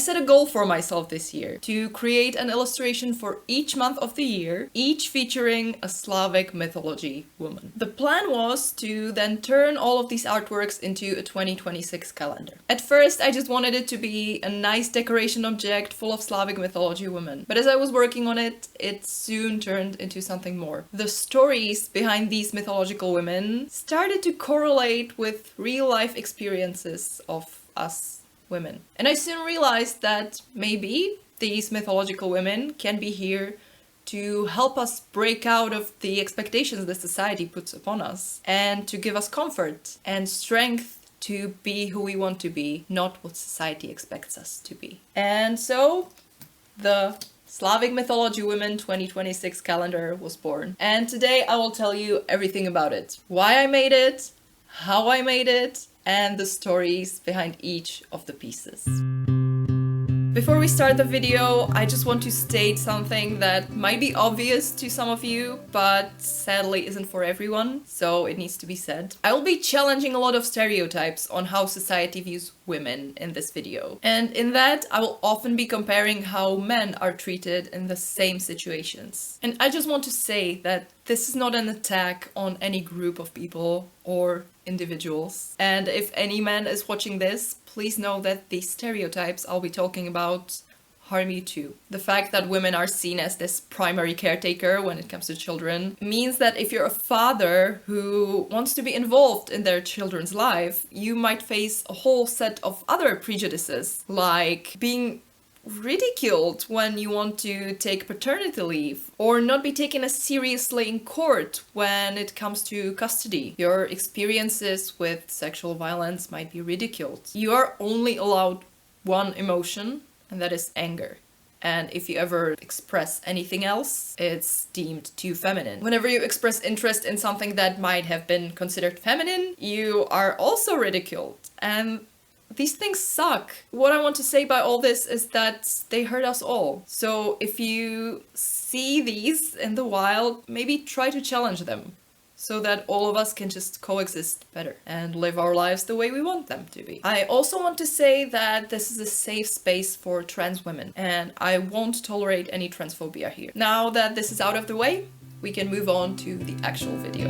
set a goal for myself this year to create an illustration for each month of the year, each featuring a Slavic mythology woman. The plan was to then turn all of these artworks into a 2026 calendar. At first, I just wanted it to be a nice decoration object full of Slavic mythology women, but as I was working on it, it soon turned into something more. The stories behind these mythological women started to correlate with real-life experiences of us women. And I soon realized that maybe these mythological women can be here to help us break out of the expectations that society puts upon us and to give us comfort and strength to be who we want to be, not what society expects us to be. And so the Slavic Mythology Women 2026 calendar was born. And today I will tell you everything about it. Why I made it, how I made it, and the stories behind each of the pieces. Before we start the video, I just want to state something that might be obvious to some of you, but sadly isn't for everyone, so it needs to be said. I will be challenging a lot of stereotypes on how society views women in this video. And in that, I will often be comparing how men are treated in the same situations. And I just want to say that this is not an attack on any group of people or individuals. And if any man is watching this, please know that these stereotypes I'll be talking about harm you too. The fact that women are seen as this primary caretaker when it comes to children means that if you're a father who wants to be involved in their children's life, you might face a whole set of other prejudices, like being ridiculed when you want to take paternity leave, or not be taken as seriously in court when it comes to custody. Your experiences with sexual violence might be ridiculed. You are only allowed one emotion, and that is anger. And if you ever express anything else, it's deemed too feminine. Whenever you express interest in something that might have been considered feminine, you are also ridiculed. And these things suck. What I want to say by all this is that they hurt us all. So if you see these in the wild, maybe try to challenge them so that all of us can just coexist better and live our lives the way we want them to be. I also want to say that this is a safe space for trans women, and I won't tolerate any transphobia here. Now that this is out of the way, we can move on to the actual video.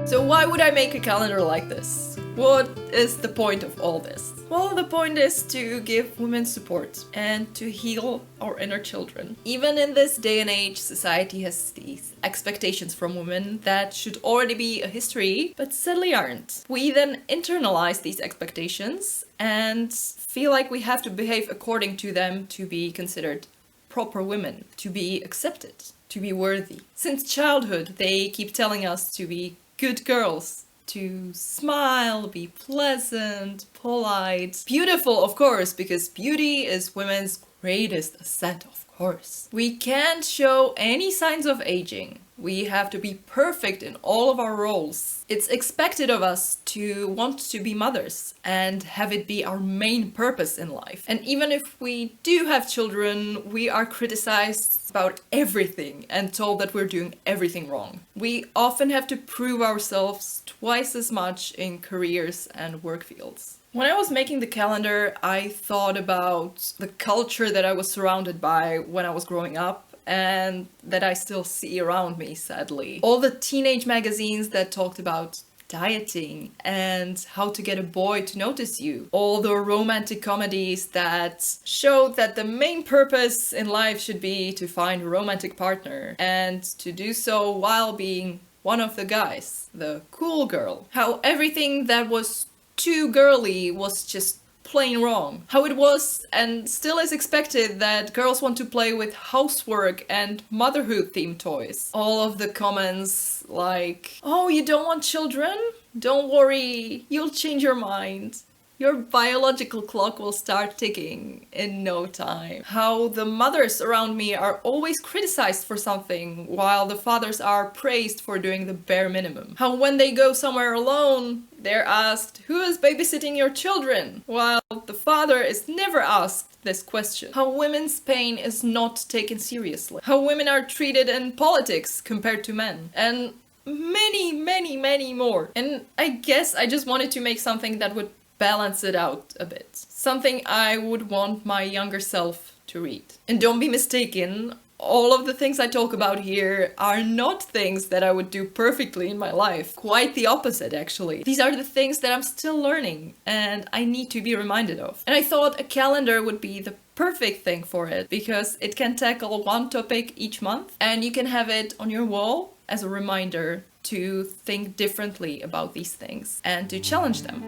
So why would I make a calendar like this? What is the point of all this? Well, the point is to give women support and to heal our inner children. Even in this day and age, society has these expectations from women that should already be a history, but sadly aren't. We then internalize these expectations and feel like we have to behave according to them to be considered proper women, to be accepted, to be worthy. Since childhood, they keep telling us to be good girls, to smile, be pleasant, polite, beautiful, of course, because beauty is women's greatest asset, of course. We can't show any signs of aging. We have to be perfect in all of our roles. It's expected of us to want to be mothers and have it be our main purpose in life. And even if we do have children, we are criticized about everything and told that we're doing everything wrong. We often have to prove ourselves twice as much in careers and work fields. When I was making the calendar, I thought about the culture that I was surrounded by when I was growing up, and that I still see around me, sadly. All the teenage magazines that talked about dieting and how to get a boy to notice you. All the romantic comedies that showed that the main purpose in life should be to find a romantic partner and to do so while being one of the guys, the cool girl. How everything that was too girly was just plain wrong. How it was and still is expected that girls want to play with housework and motherhood themed toys. All of the comments like, oh, you don't want children? Don't worry, you'll change your mind. Your biological clock will start ticking in no time. How the mothers around me are always criticized for something, while the fathers are praised for doing the bare minimum. How when they go somewhere alone, they're asked, who is babysitting your children? While the father is never asked this question. How women's pain is not taken seriously. How women are treated in politics compared to men. And many more. And I guess I just wanted to make something that would balance it out a bit. Something I would want my younger self to read. And don't be mistaken, all of the things I talk about here are not things that I would do perfectly in my life. Quite the opposite, actually. These are the things that I'm still learning and I need to be reminded of. And I thought a calendar would be the perfect thing for it because it can tackle one topic each month and you can have it on your wall as a reminder to think differently about these things and to challenge them.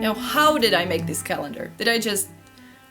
Now, how did I make this calendar? Did I just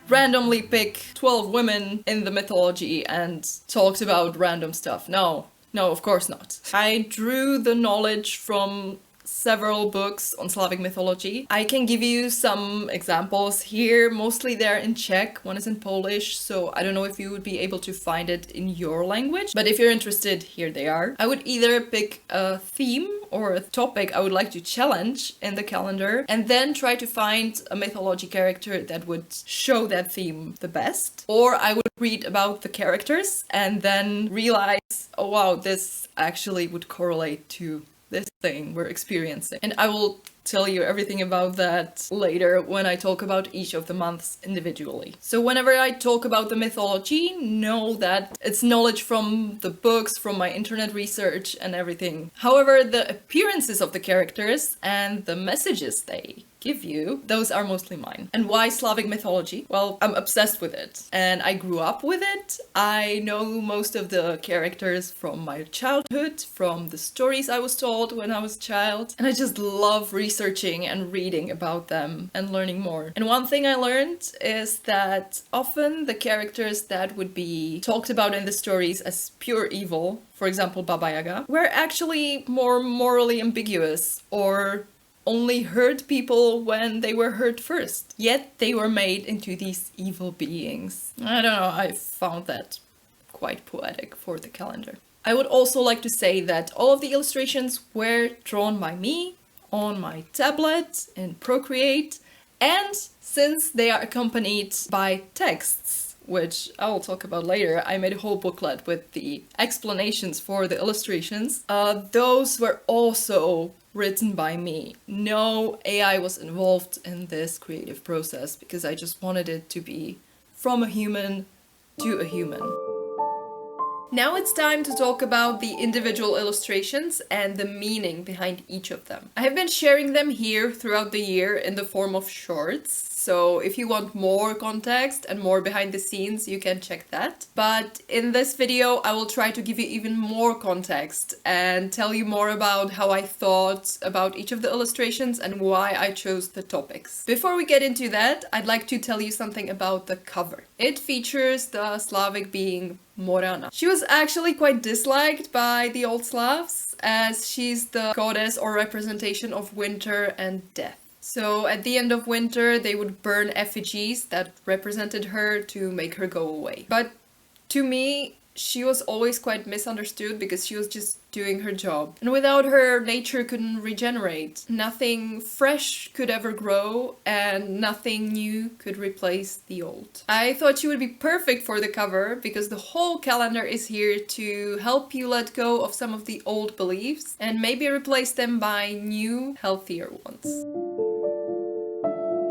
randomly pick 12 women in the mythology and talked about random stuff? No, of course not. I drew the knowledge from several books on Slavic mythology. I can give you some examples here. Mostly they're in Czech, one is in Polish, so I don't know if you would be able to find it in your language, but if you're interested, here they are. I would either pick a theme or a topic I would like to challenge in the calendar and then try to find a mythology character that would show that theme the best. Or I would read about the characters and then realize, oh wow, this actually would correlate to this thing we're experiencing. And I will tell you everything about that later when I talk about each of the months individually. So whenever I talk about the mythology, know that it's knowledge from the books, from my internet research and everything. However, the appearances of the characters and the messages they give you, those are mostly mine. And why Slavic mythology? Well, I'm obsessed with it and I grew up with it. I know most of the characters from my childhood, from the stories I was told when I was a child, and I just love researching and reading about them and learning more. And one thing I learned is that often the characters that would be talked about in the stories as pure evil, for example Baba Yaga, were actually more morally ambiguous or only hurt people when they were hurt first. Yet they were made into these evil beings. I don't know, I found that quite poetic for the calendar. I would also like to say that all of the illustrations were drawn by me on my tablet in Procreate, and since they are accompanied by texts, which I will talk about later, I made a whole booklet with the explanations for the illustrations. Those were also written by me. No AI was involved in this creative process because I just wanted it to be from a human to a human. Now it's time to talk about the individual illustrations and the meaning behind each of them. I have been sharing them here throughout the year in the form of shorts. So if you want more context and more behind the scenes, you can check that. But in this video, I will try to give you even more context and tell you more about how I thought about each of the illustrations and why I chose the topics. Before we get into that, I'd like to tell you something about the cover. It features the Slavic being Morana. She was actually quite disliked by the old Slavs as she's the goddess or representation of winter and death. So at the end of winter, they would burn effigies that represented her to make her go away. But to me, she was always quite misunderstood because she was just doing her job. And without her, nature couldn't regenerate. Nothing fresh could ever grow and nothing new could replace the old. I thought she would be perfect for the cover because the whole calendar is here to help you let go of some of the old beliefs and maybe replace them by new, healthier ones.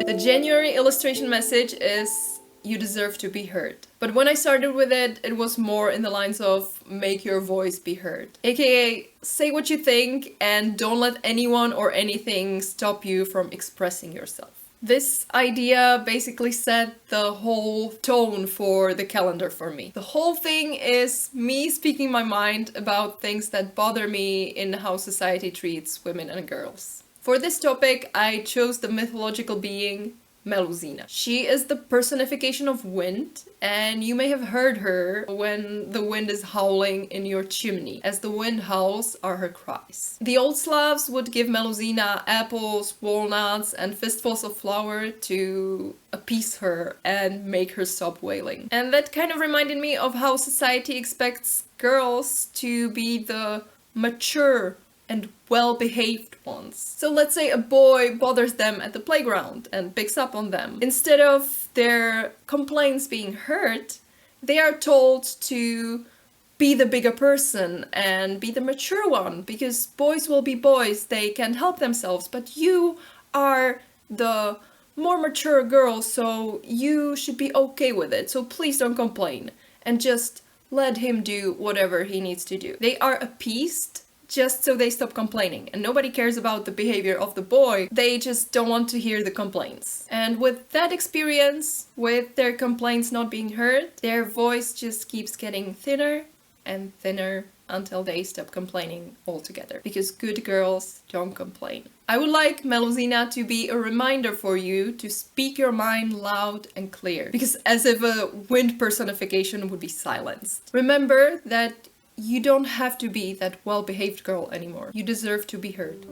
The January illustration message is you deserve to be heard. But when I started with it, it was more in the lines of make your voice be heard. AKA, say what you think and don't let anyone or anything stop you from expressing yourself. This idea basically set the whole tone for the calendar for me. The whole thing is me speaking my mind about things that bother me in how society treats women and girls. For this topic, I chose the mythological being Meluzína. She is the personification of wind, and you may have heard her when the wind is howling in your chimney, as the wind howls are her cries. The old Slavs would give Meluzína apples, walnuts, and fistfuls of flour to appease her and make her stop wailing. And that kind of reminded me of how society expects girls to be the mature and well-behaved ones. So let's say a boy bothers them at the playground and picks up on them. Instead of their complaints being heard, they are told to be the bigger person and be the mature one, because boys will be boys, they can help themselves, but you are the more mature girl, so you should be okay with it. So please don't complain and just let him do whatever he needs to do. They are appeased just so they stop complaining, and nobody cares about the behavior of the boy. They just don't want to hear the complaints. And with that experience, with their complaints not being heard, their voice just keeps getting thinner and thinner until they stop complaining altogether. Because good girls don't complain. I would like Meluzína to be a reminder for you to speak your mind loud and clear. Because as if a wind personification would be silenced. Remember that you don't have to be that well-behaved girl anymore. You deserve to be heard.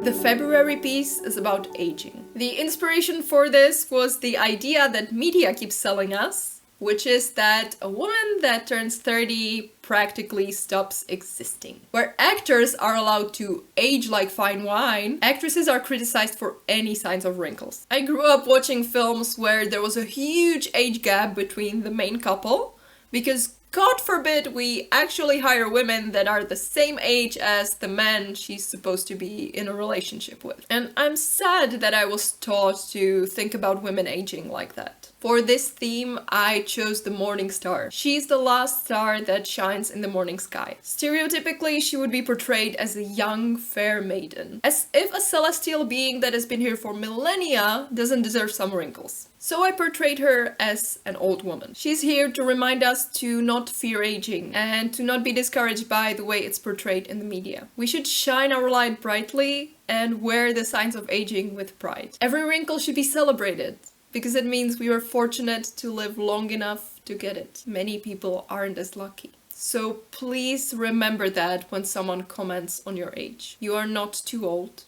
The February piece is about aging. The inspiration for this was the idea that media keeps selling us, which is that a woman that turns 30 practically stops existing. Where actors are allowed to age like fine wine, actresses are criticized for any signs of wrinkles. I grew up watching films where there was a huge age gap between the main couple, because God forbid we actually hire women that are the same age as the man she's supposed to be in a relationship with. And I'm sad that I was taught to think about women aging like that. For this theme, I chose the morning star. She's the last star that shines in the morning sky. Stereotypically, she would be portrayed as a young, fair maiden. As if a celestial being that has been here for millennia doesn't deserve some wrinkles. So I portrayed her as an old woman. She's here to remind us to not fear aging and to not be discouraged by the way it's portrayed in the media. We should shine our light brightly and wear the signs of aging with pride. Every wrinkle should be celebrated, because it means we were fortunate to live long enough to get it. Many people aren't as lucky. So please remember that when someone comments on your age. You are not too old,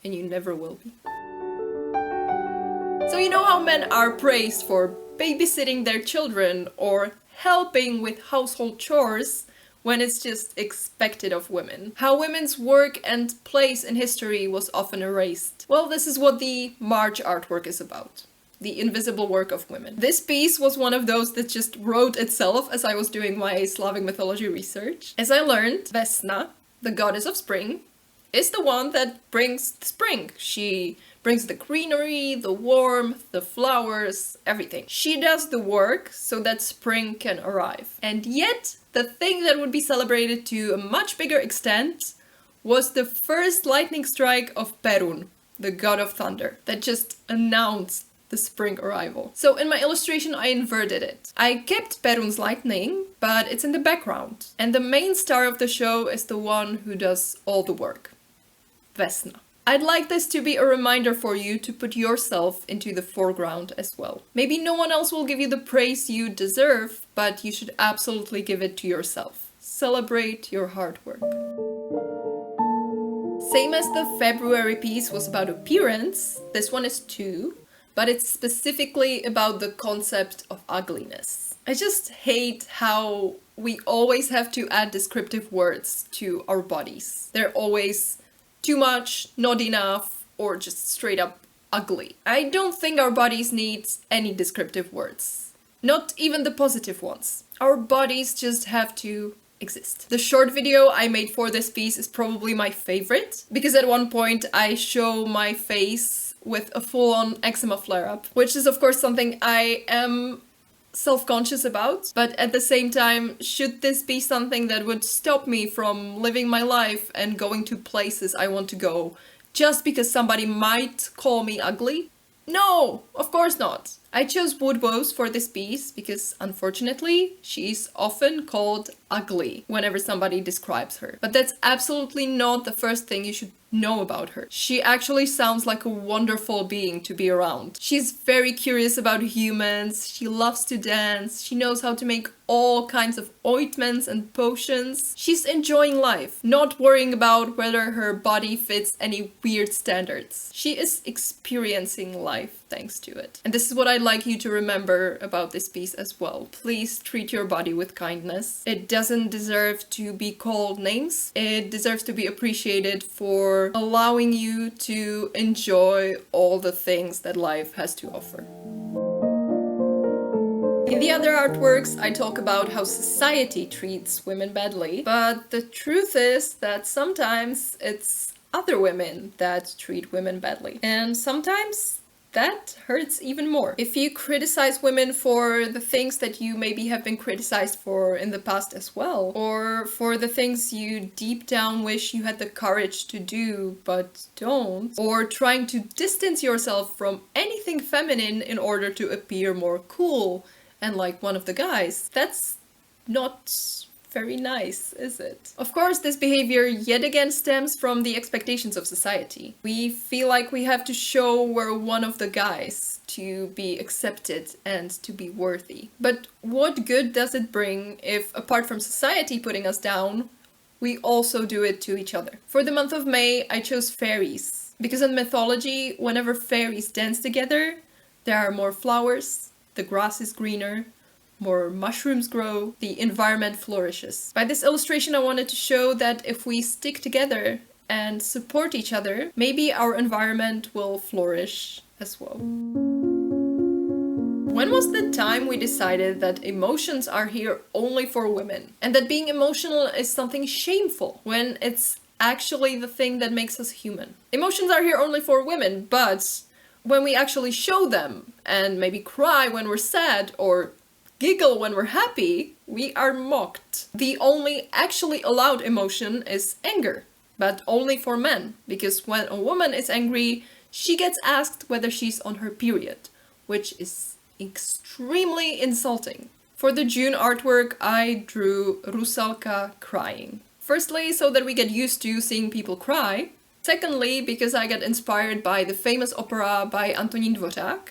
and you never will be. So you know how men are praised for babysitting their children or helping with household chores when it's just expected of women. How women's work and place in history was often erased. Well, this is what the March artwork is about. The invisible work of women. This piece was one of those that just wrote itself as I was doing my Slavic mythology research. As I learned, Vesna, the goddess of spring, is the one that brings the spring. She brings the greenery, the warmth, the flowers, everything. She does the work so that spring can arrive. And yet, the thing that would be celebrated to a much bigger extent was the first lightning strike of Perun, the god of thunder, that just announced the spring arrival. So in my illustration I inverted it. I kept Perun's lightning, but it's in the background. And the main star of the show is the one who does all the work. Vesna. I'd like this to be a reminder for you to put yourself into the foreground as well. Maybe no one else will give you the praise you deserve, but you should absolutely give it to yourself. Celebrate your hard work. Same as the February piece was about appearance, this one is too, but it's specifically about the concept of ugliness. I just hate how we always have to add descriptive words to our bodies. They're always too much, not enough, or just straight up ugly. I don't think our bodies need any descriptive words. Not even the positive ones. Our bodies just have to exist. The short video I made for this piece is probably my favorite, because at one point I show my face with a full-on eczema flare-up, which is of course something I am self-conscious about, but at the same time, should this be something that would stop me from living my life and going to places I want to go just because somebody might call me ugly? No, of course not. I chose Woodwose for this piece because, unfortunately, she's often called ugly whenever somebody describes her. But that's absolutely not the first thing you should know about her. She actually sounds like a wonderful being to be around. She's very curious about humans, she loves to dance, she knows how to make all kinds of ointments and potions. She's enjoying life, not worrying about whether her body fits any weird standards. She is experiencing life thanks to it. And this is what I'd like you to remember about this piece as well. Please treat your body with kindness. It doesn't deserve to be called names. It deserves to be appreciated for allowing you to enjoy all the things that life has to offer. In the other artworks, I talk about how society treats women badly, but the truth is that sometimes it's other women that treat women badly. And sometimes that hurts even more. If you criticize women for the things that you maybe have been criticized for in the past as well, or for the things you deep down wish you had the courage to do but don't, or trying to distance yourself from anything feminine in order to appear more cool and like one of the guys, that's not very nice, is it? Of course, this behavior yet again stems from the expectations of society. We feel like we have to show we're one of the guys to be accepted and to be worthy. But what good does it bring if, apart from society putting us down, we also do it to each other? For the month of May, I chose fairies. Because in mythology, whenever fairies dance together, there are more flowers, the grass is greener, more mushrooms grow, the environment flourishes. By this illustration, I wanted to show that if we stick together and support each other, maybe our environment will flourish as well. When was the time we decided that emotions are here only for women? And that being emotional is something shameful, when it's actually the thing that makes us human? Emotions are here only for women, but when we actually show them, and maybe cry when we're sad, or giggle when we're happy, we are mocked. The only actually allowed emotion is anger, but only for men, because when a woman is angry, she gets asked whether she's on her period, which is extremely insulting. For the June artwork, I drew Rusalka crying. Firstly, so that we get used to seeing people cry. Secondly, because I got inspired by the famous opera by Antonín Dvořák,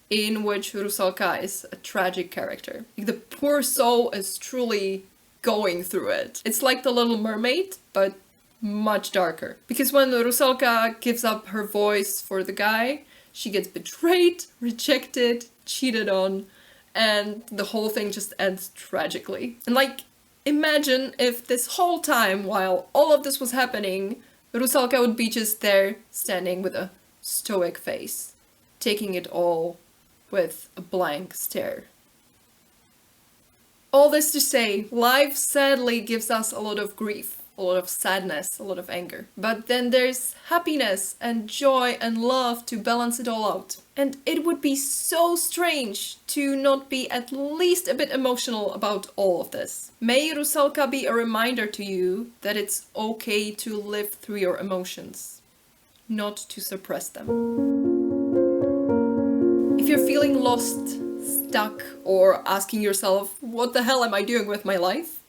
in which Rusalka is a tragic character. The poor soul is truly going through it. It's like The Little Mermaid, but much darker. Because when Rusalka gives up her voice for the guy, she gets betrayed, rejected, cheated on, and the whole thing just ends tragically. And like, imagine if this whole time, while all of this was happening, Rusalka would be just there, standing with a stoic face, taking it all with a blank stare. All this to say, life sadly gives us a lot of grief, a lot of sadness, a lot of anger. But then there's happiness and joy and love to balance it all out. And it would be so strange to not be at least a bit emotional about all of this. May Rusalka be a reminder to you that it's okay to live through your emotions, not to suppress them. If you're feeling lost, stuck, or asking yourself, what the hell am I doing with my life?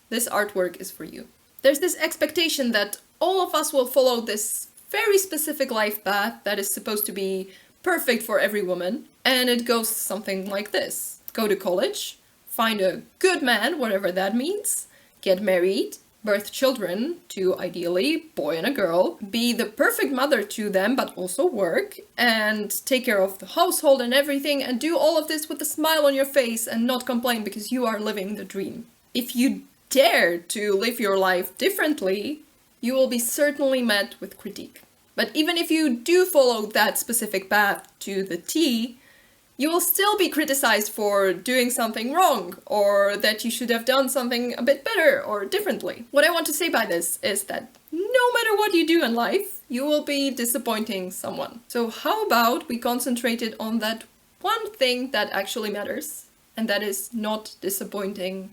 This artwork is for you. There's this expectation that all of us will follow this very specific life path that is supposed to be perfect for every woman, and it goes something like this. Go to college, find a good man, whatever that means, get married, birth children, to ideally boy and a girl, be the perfect mother to them but also work, and take care of the household and everything, and do all of this with a smile on your face and not complain because you are living the dream. If you dare to live your life differently, you will be certainly met with critique. But even if you do follow that specific path to the T, you will still be criticized for doing something wrong, or that you should have done something a bit better or differently. What I want to say by this is that no matter what you do in life, you will be disappointing someone. So how about we concentrate on that one thing that actually matters, and that is not disappointing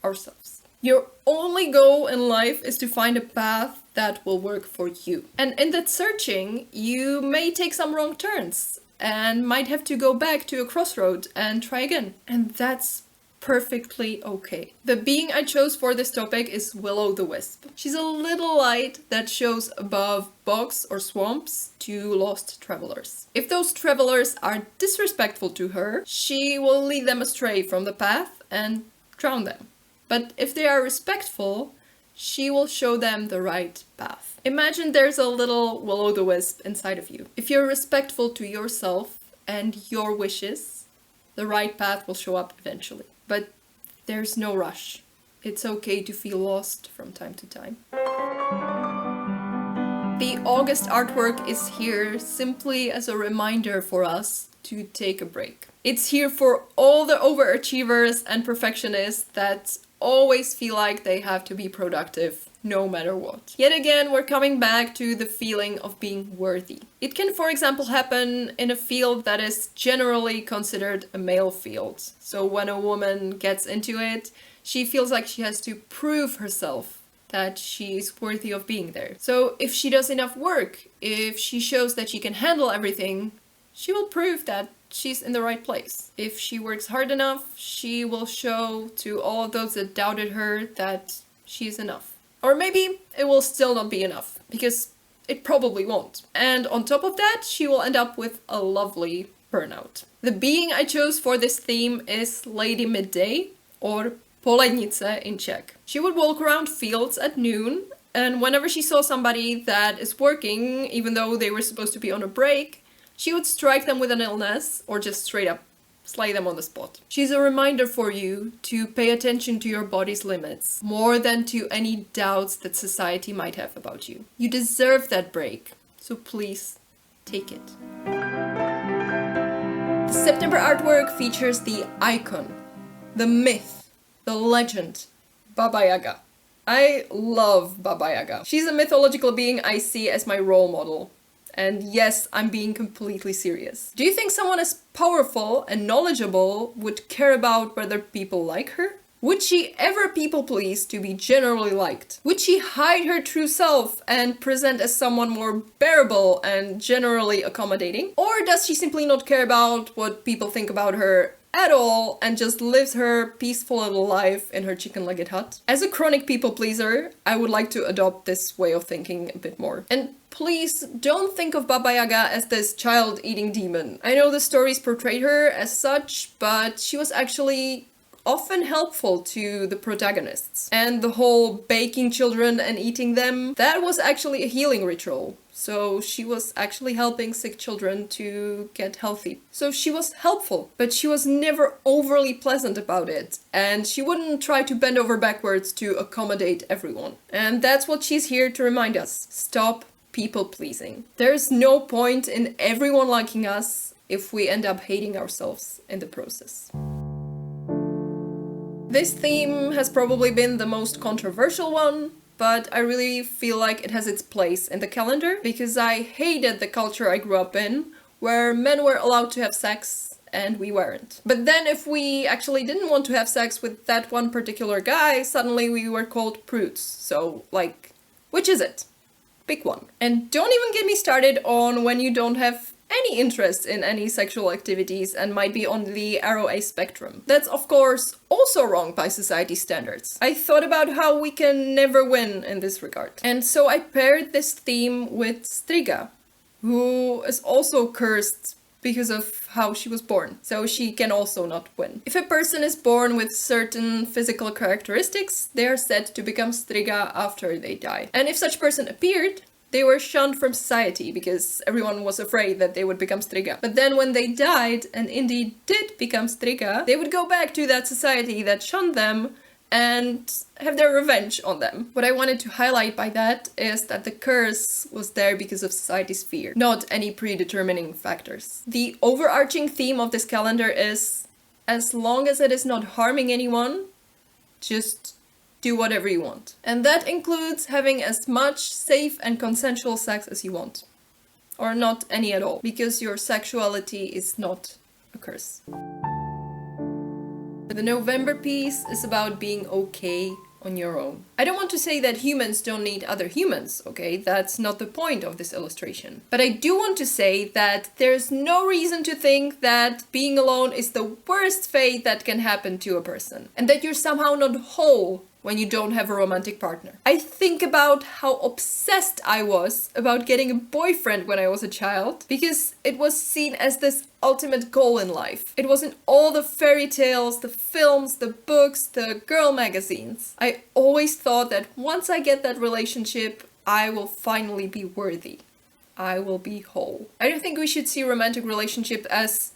ourselves. Your only goal in life is to find a path that will work for you. And in that searching, you may take some wrong turns and might have to go back to a crossroad and try again. And that's perfectly okay. The being I chose for this topic is Will-o'-the-wisp. She's a little light that shows above bogs or swamps to lost travelers. If those travelers are disrespectful to her, she will lead them astray from the path and drown them. But if they are respectful, she will show them the right path. Imagine there's a little will-o'-the-wisp inside of you. If you're respectful to yourself and your wishes, the right path will show up eventually. But there's no rush. It's okay to feel lost from time to time. The August artwork is here simply as a reminder for us to take a break. It's here for all the overachievers and perfectionists that always feel like they have to be productive no matter what. Yet again, we're coming back to the feeling of being worthy. It can, for example, happen in a field that is generally considered a male field. So when a woman gets into it, she feels like she has to prove herself that she's worthy of being there. So if she does enough work, if she shows that she can handle everything, she will prove that she's in the right place. If she works hard enough, she will show to all of those that doubted her that she's enough. Or maybe it will still not be enough, because it probably won't. And on top of that, she will end up with a lovely burnout. The being I chose for this theme is Lady Midday, or Polednice in Czech. She would walk around fields at noon, and whenever she saw somebody that is working, even though they were supposed to be on a break, she would strike them with an illness, or just straight up slay them on the spot. She's a reminder for you to pay attention to your body's limits, more than to any doubts that society might have about you. You deserve that break, so please take it. The September artwork features the icon, the myth, the legend, Baba Yaga. I love Baba Yaga. She's a mythological being I see as my role model. And yes, I'm being completely serious. Do you think someone as powerful and knowledgeable would care about whether people like her? Would she ever people please to be generally liked? Would she hide her true self and present as someone more bearable and generally accommodating? Or does she simply not care about what people think about her at all and just lives her peaceful little life in her chicken-legged hut? As a chronic people pleaser, I would like to adopt this way of thinking a bit more. And please don't think of Baba Yaga as this child-eating demon. I know the stories portrayed her as such, but she was actually often helpful to the protagonists. And the whole baking children and eating them, that was actually a healing ritual. So she was actually helping sick children to get healthy. So she was helpful, but she was never overly pleasant about it. And she wouldn't try to bend over backwards to accommodate everyone. And that's what she's here to remind us. Stop people pleasing. There's no point in everyone liking us if we end up hating ourselves in the process. This theme has probably been the most controversial one, but I really feel like it has its place in the calendar because I hated the culture I grew up in, where men were allowed to have sex and we weren't. But then if we actually didn't want to have sex with that one particular guy, suddenly we were called prudes. So, like, which is it? Pick one. And don't even get me started on when you don't have any interest in any sexual activities and might be on the ROA spectrum. That's of course also wrong by society standards. I thought about how we can never win in this regard. And so I paired this theme with Striga, who is also cursed because of how she was born. So she can also not win. If a person is born with certain physical characteristics, they are said to become Striga after they die. And if such person appeared, they were shunned from society because everyone was afraid that they would become Striga. But then when they died and indeed did become Striga, they would go back to that society that shunned them and have their revenge on them. What I wanted to highlight by that is that the curse was there because of society's fear, not any predetermining factors. The overarching theme of this calendar is, as long as it is not harming anyone, just do whatever you want. And that includes having as much safe and consensual sex as you want. Or not any at all, because your sexuality is not a curse. The November piece is about being okay on your own. I don't want to say that humans don't need other humans, okay? That's not the point of this illustration. But I do want to say that there's no reason to think that being alone is the worst fate that can happen to a person. And that you're somehow not whole when you don't have a romantic partner. I think about how obsessed I was about getting a boyfriend when I was a child, because it was seen as this ultimate goal in life. It was in all the fairy tales, the films, the books, the girl magazines. I always thought that once I get that relationship, I will finally be worthy. I will be whole. I don't think we should see romantic relationship as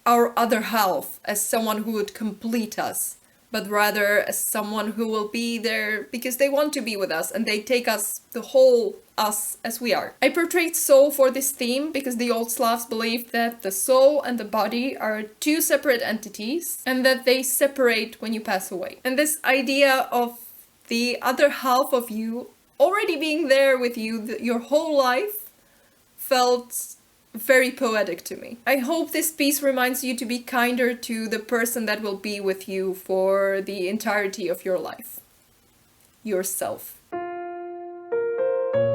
our other half, as someone who would complete us, but rather as someone who will be there because they want to be with us and they take us, the whole us, as we are. I portrayed soul for this theme because the old Slavs believed that the soul and the body are two separate entities and that they separate when you pass away. And this idea of the other half of you already being there with you your whole life felt very poetic to me. I hope this piece reminds you to be kinder to the person that will be with you for the entirety of your life. Yourself.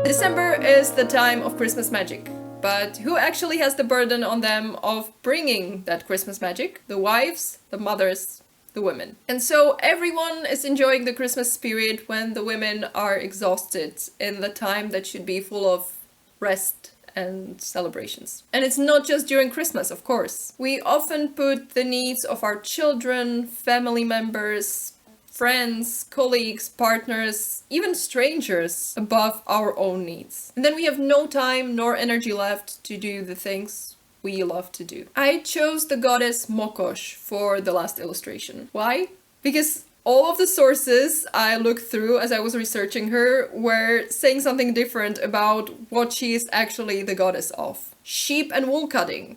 December is the time of Christmas magic, but who actually has the burden on them of bringing that Christmas magic? The wives, the mothers, the women. And so everyone is enjoying the Christmas spirit when the women are exhausted in the time that should be full of rest and celebrations. And it's not just during Christmas, of course. We often put the needs of our children, family members, friends, colleagues, partners, even strangers above our own needs. And then we have no time nor energy left to do the things we love to do. I chose the goddess Mokosh for the last illustration. Why? Because all of the sources I looked through as I was researching her were saying something different about what she is actually the goddess of. Sheep and wool cutting,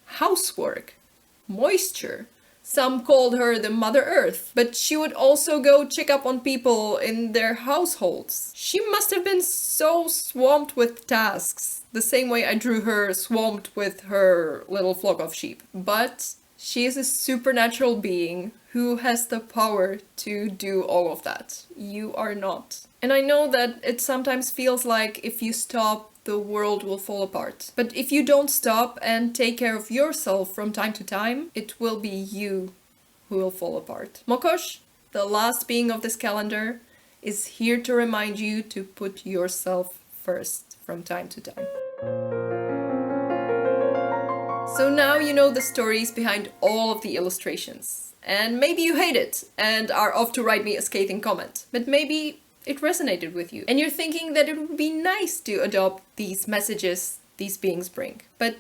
housework, moisture. Some called her the Mother Earth, but she would also go check up on people in their households. She must have been so swamped with tasks, the same way I drew her swamped with her little flock of sheep. But she is a supernatural being who has the power to do all of that. You are not. And I know that it sometimes feels like if you stop, the world will fall apart. But if you don't stop and take care of yourself from time to time, it will be you who will fall apart. Mokosh, the last being of this calendar, is here to remind you to put yourself first from time to time. So now you know the stories behind all of the illustrations. And maybe you hate it and are off to write me a scathing comment. But maybe it resonated with you. And you're thinking that it would be nice to adopt these messages these beings bring. But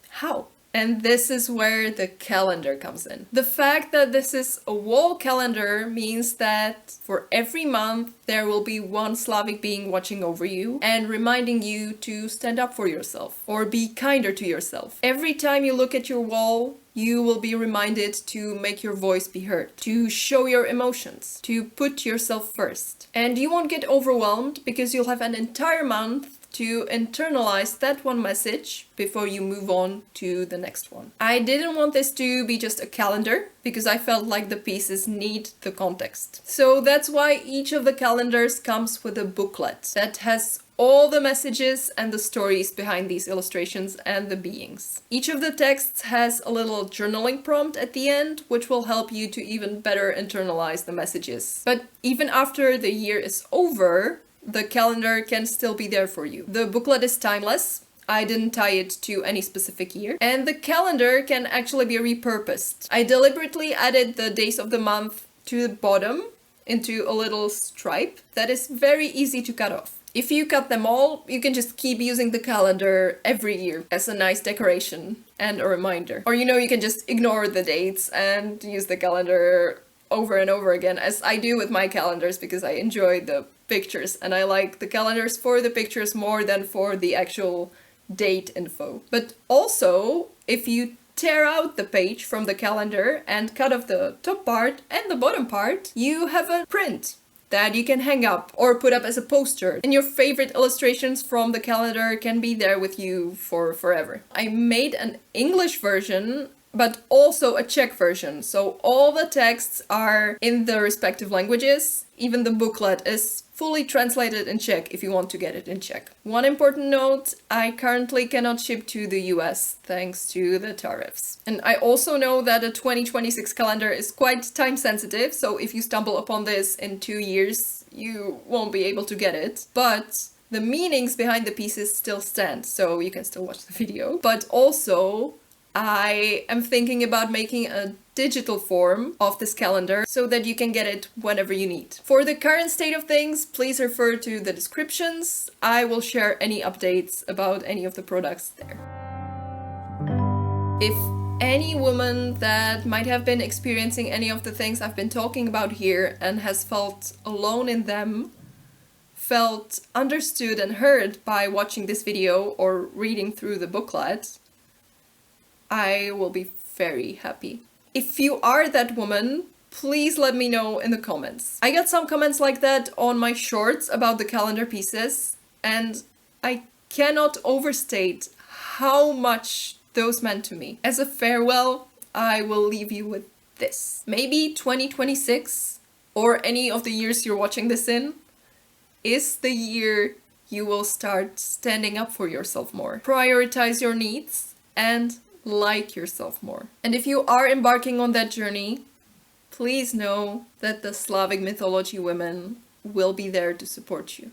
how? And this is where the calendar comes in. The fact that this is a wall calendar means that for every month there will be one Slavic being watching over you and reminding you to stand up for yourself or be kinder to yourself. Every time you look at your wall, you will be reminded to make your voice be heard, to show your emotions, to put yourself first. And you won't get overwhelmed because you'll have an entire month to internalize that one message before you move on to the next one. I didn't want this to be just a calendar because I felt like the pieces need the context. So that's why each of the calendars comes with a booklet that has all the messages and the stories behind these illustrations and the beings. Each of the texts has a little journaling prompt at the end, which will help you to even better internalize the messages. But even after the year is over, the calendar can still be there for you. The booklet is timeless. I didn't tie it to any specific year. And the calendar can actually be repurposed. I deliberately added the days of the month to the bottom into a little stripe that is very easy to cut off. If you cut them all, you can just keep using the calendar every year as a nice decoration and a reminder. Or you can just ignore the dates and use the calendar over and over again, as I do with my calendars because I enjoy the pictures and I like the calendars for the pictures more than for the actual date info. But also, if you tear out the page from the calendar and cut off the top part and the bottom part, you have a print that you can hang up or put up as a poster. And your favorite illustrations from the calendar can be there with you for forever. I made an English version, but also a Czech version. So all the texts are in the respective languages. Even the booklet is fully translated in Czech if you want to get it in Czech. One important note, I currently cannot ship to the US thanks to the tariffs. And I also know that a 2026 calendar is quite time sensitive, so if you stumble upon this in 2 years, you won't be able to get it. But the meanings behind the pieces still stand, so you can still watch the video. But also, I am thinking about making a digital form of this calendar so that you can get it whenever you need. For the current state of things, please refer to the descriptions. I will share any updates about any of the products there. If any woman that might have been experiencing any of the things I've been talking about here and has felt alone in them, felt understood and heard by watching this video or reading through the booklet, I will be very happy. If you are that woman, please let me know in the comments. I got some comments like that on my shorts about the calendar pieces, and I cannot overstate how much those meant to me. As a farewell, I will leave you with this. Maybe 2026, or any of the years you're watching this in, is the year you will start standing up for yourself more. Prioritize your needs and like yourself more. And if you are embarking on that journey, please know that the Slavic mythology women will be there to support you.